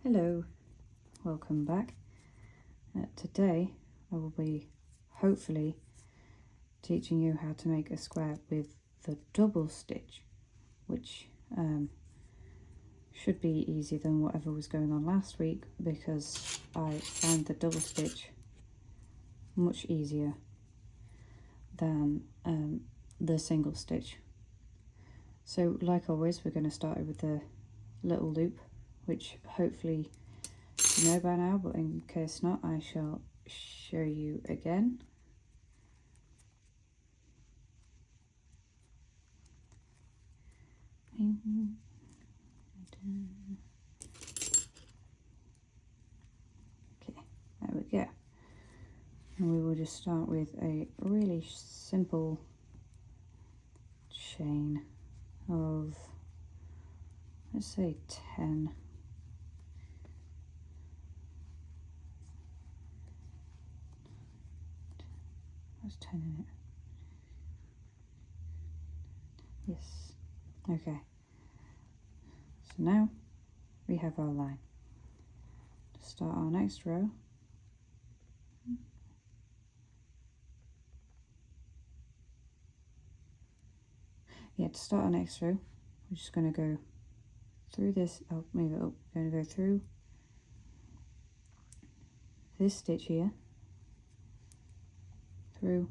Hello, welcome back. Today I will be hopefully teaching you how to make a square with the double stitch, which should be easier than whatever was going on last week, because I found the double stitch much easier than the single stitch. So like always, we're going to start with the little loop, which hopefully you know by now, but in case not, I shall show you again. Okay, there we go. And we will just start with a really simple chain of, let's say 10. There's 10 in it. Yes. Okay. So now we have our line. To start our next row, to start our next row, we're just going to go through this. I'll move it up. We're going to go through this stitch here, through,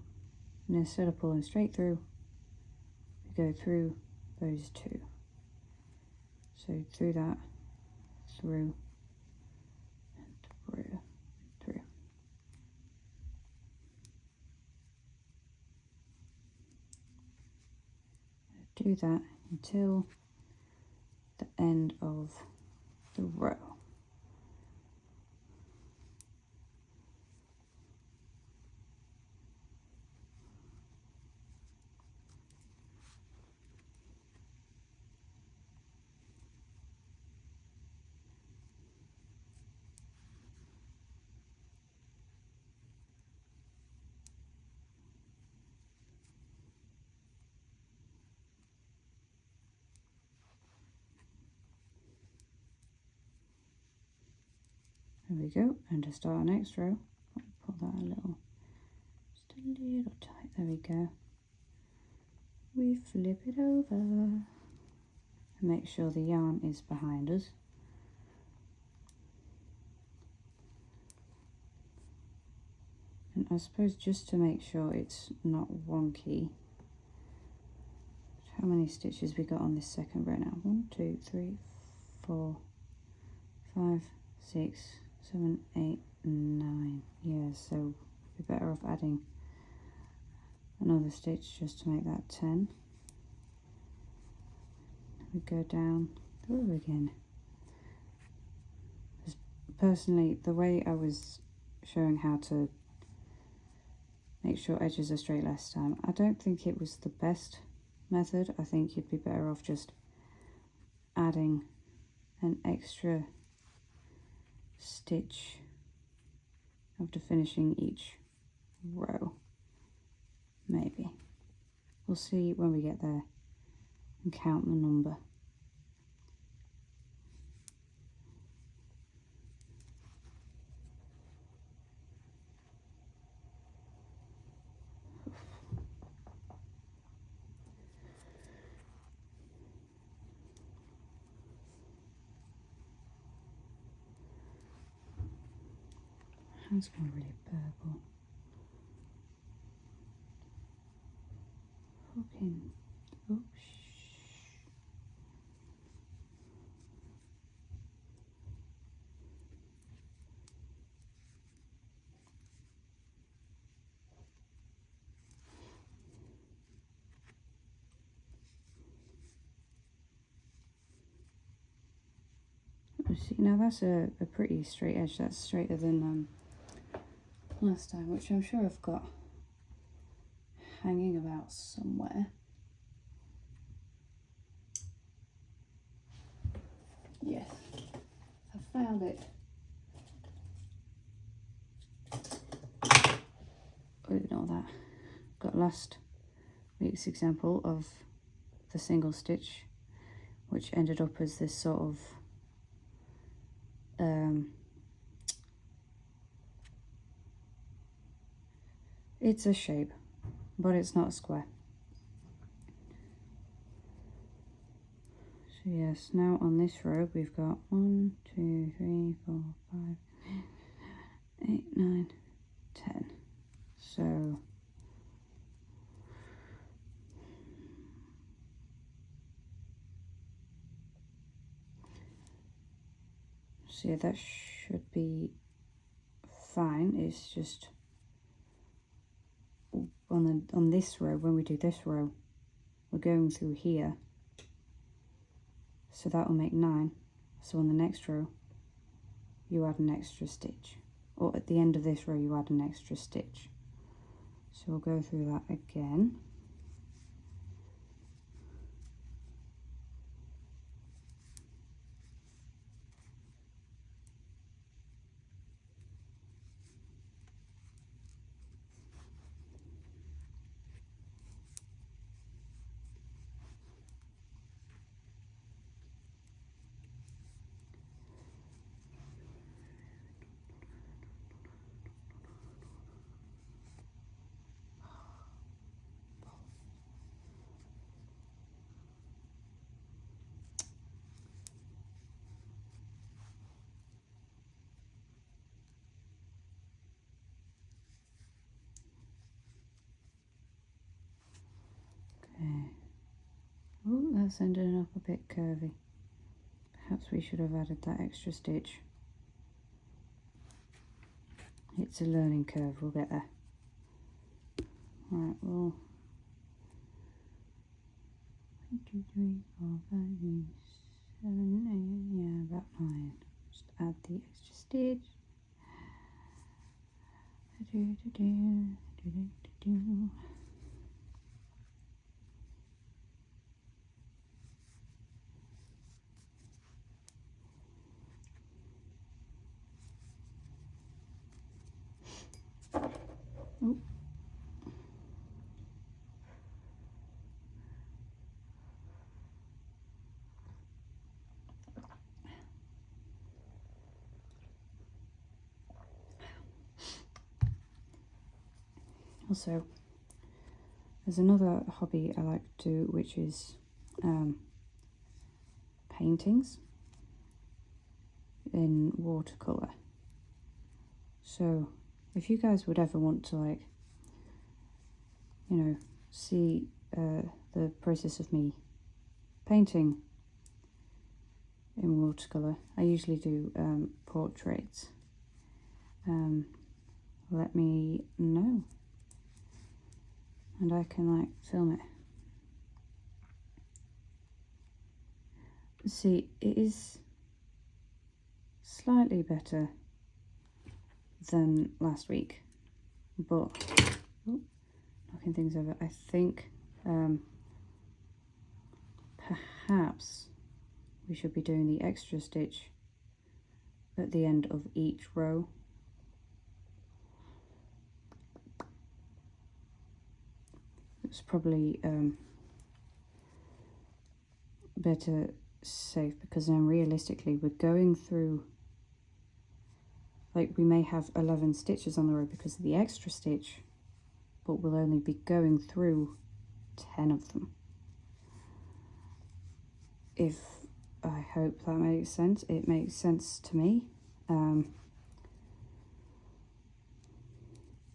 and instead of pulling straight through, we go through those two. So through that, through, and through. Do that until the end of the row. There we go, and to start our next row, I'll pull that a little, just a little tight, there we go. We flip it over and make sure the yarn is behind us. And I suppose just to make sure it's not wonky, how many stitches we got on this second row now? 1, 2, 3, 4, 5, 6, 7, 8, 9. Yeah, so we're better off adding another stitch just to make that 10. We go down through again. Personally, the way I was showing how to make sure edges are straight last time, I don't think it was the best method. I think you'd be better off just adding an extra stitch after finishing each row. Maybe. We'll see when we get there and count the number. Hands gone really purple. Hooking. Oops. See, now that's a pretty straight edge. That's straighter than last time, which I'm sure I've got hanging about somewhere. Yes, I found it. Oh, ignore that. Got last week's example of the single stitch, which ended up as this sort of it's a shape, but it's not a square. So yes, now on this row we've got 1, 2, 3, 4, 5, 8, 9, 10. So see, that should be fine. It's just on this row, when we do this row, we're going through here, so that will make 9. So on the next row you add an extra stitch, or at the end of this row you add an extra stitch. So we'll go through that again. Okay. Oh, that's ended up a bit curvy. Perhaps we should have added that extra stitch. It's a learning curve, we'll get there. Right, well, 1, 2, 3, 4, 5, 7, 8, yeah, about 9. Just add the extra stitch. Oh. Also, there's another hobby I like to do, which is paintings in watercolour. So if you guys would ever want to, like, you know, see the process of me painting in watercolour, I usually do portraits. Let me know, and I can like film it. See, it is slightly better than last week, but oh, knocking things over. I think perhaps we should be doing the extra stitch at the end of each row. It's probably better safe, because then realistically we're going through, like, we may have 11 stitches on the row because of the extra stitch, but we'll only be going through 10 of them. If I hope that makes sense. It makes sense to me.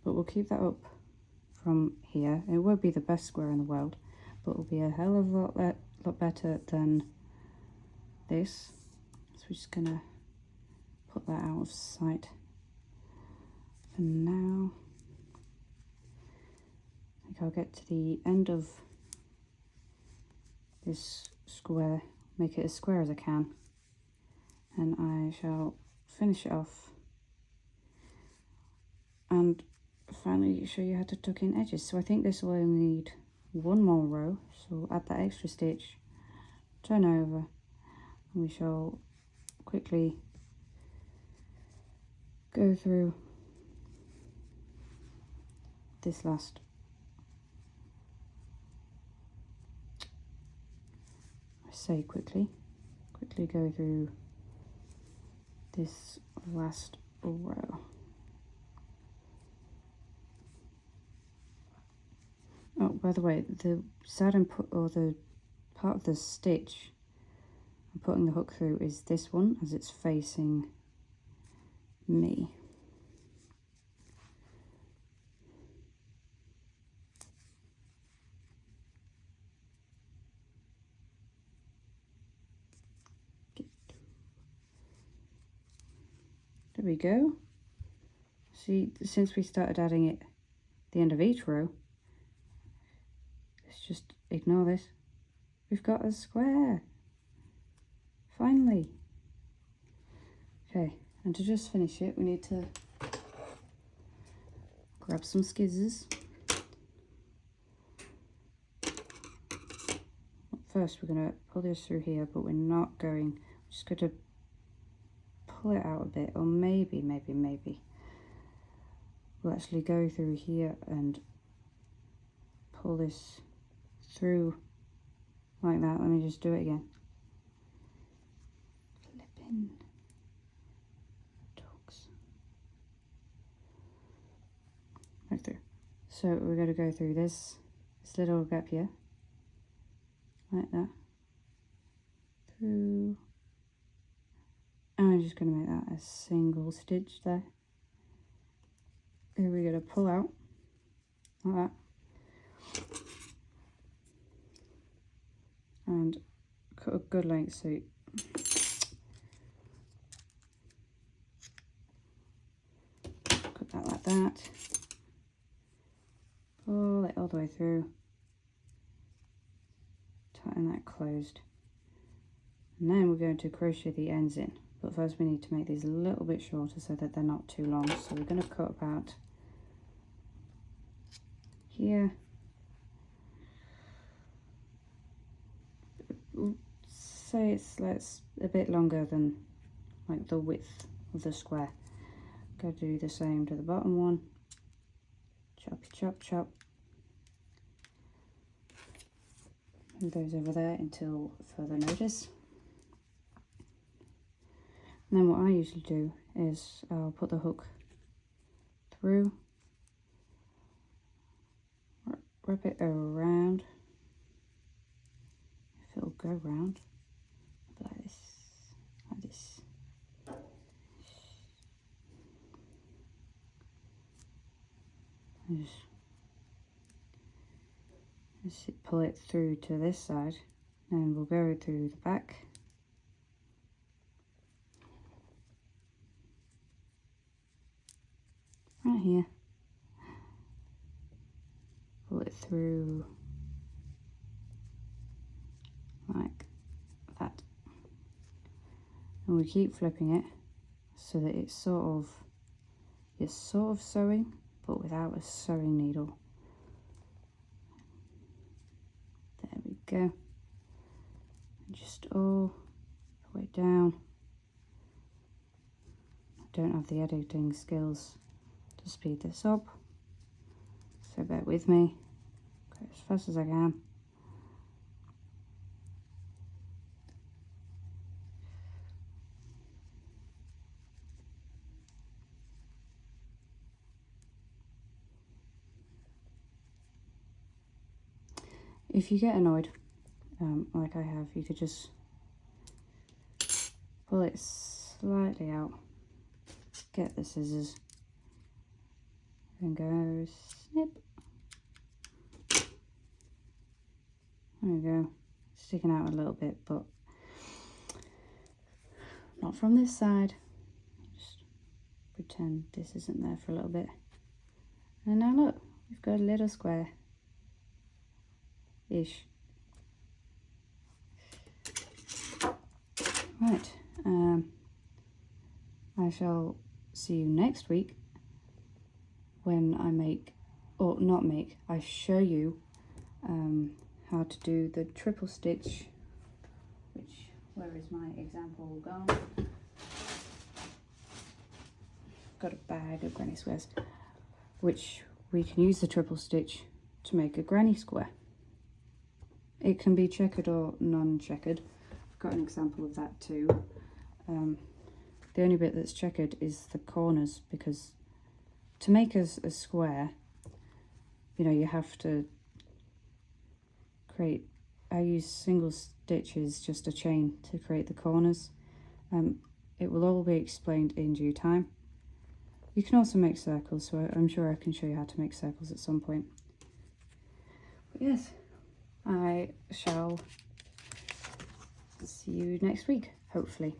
But we'll keep that up from here. It won't be the best square in the world, but it'll be a hell of a lot better than this. So we're just gonna put that out of sight for now. I think I'll get to the end of this square, make it as square as I can, and I shall finish it off and finally show you how to tuck in edges. So I think this will only need one more row, so add that extra stitch, turn over, and we shall quickly go through this last quickly go through this last row. Oh, by the way, the side or the part of the stitch I'm putting the hook through is this one, as it's facing me. There we go. See, since we started adding it at the end of each row, let's just ignore this. We've got a square. Finally. Okay, and to just finish it, we need to grab some scissors. First, we're going to pull this through here, but we're not going. We're just going to pull it out a bit, or maybe we'll actually go through here and pull this through like that. Let me just do it again. Flipping dogs. Right through. So we're going to go through this little gap here, like that, through, and I'm just going to make that a single stitch there. Then we're going to pull out like that, and cut a good length so cut that like that, pull it all the way through, tighten that closed, and then we're going to crochet the ends in. But first we need to make these a little bit shorter so that they're not too long. So we're going to cut about here. Say it's a bit longer than like the width of the square. Go do the same to the bottom one. Choppy chop chop. Move those over there until further notice. And then what I usually do is I'll put the hook through, wrap it around, if it'll go round, like this, like this. Just pull it through to this side, and we'll go through the back. Right here, pull it through like that, and we keep flipping it so that it's sort of sewing, but without a sewing needle. There we go. And just all the way down. I don't have the editing skills to speed this up, so bear with me. Go as fast as I can. If you get annoyed, like I have, you could just pull it slightly out, get the scissors, and go snip. There we go. Sticking out a little bit, but not from this side. Just pretend this isn't there for a little bit. And now look, we've got a little square. Ish. Right. I shall see you next week when I make, or not make, I show you how to do the triple stitch, which, where is my example gone? Got a bag of granny squares, which we can use the triple stitch to make a granny square. It can be checkered or non-checkered. I've got an example of that too. the only bit that's checkered is the corners, because to make a square, you know, you have to create, I use single stitches, just a chain, to create the corners. It will all be explained in due time. You can also make circles, so I'm sure I can show you how to make circles at some point. But yes, I shall see you next week, hopefully.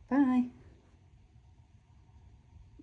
Bye.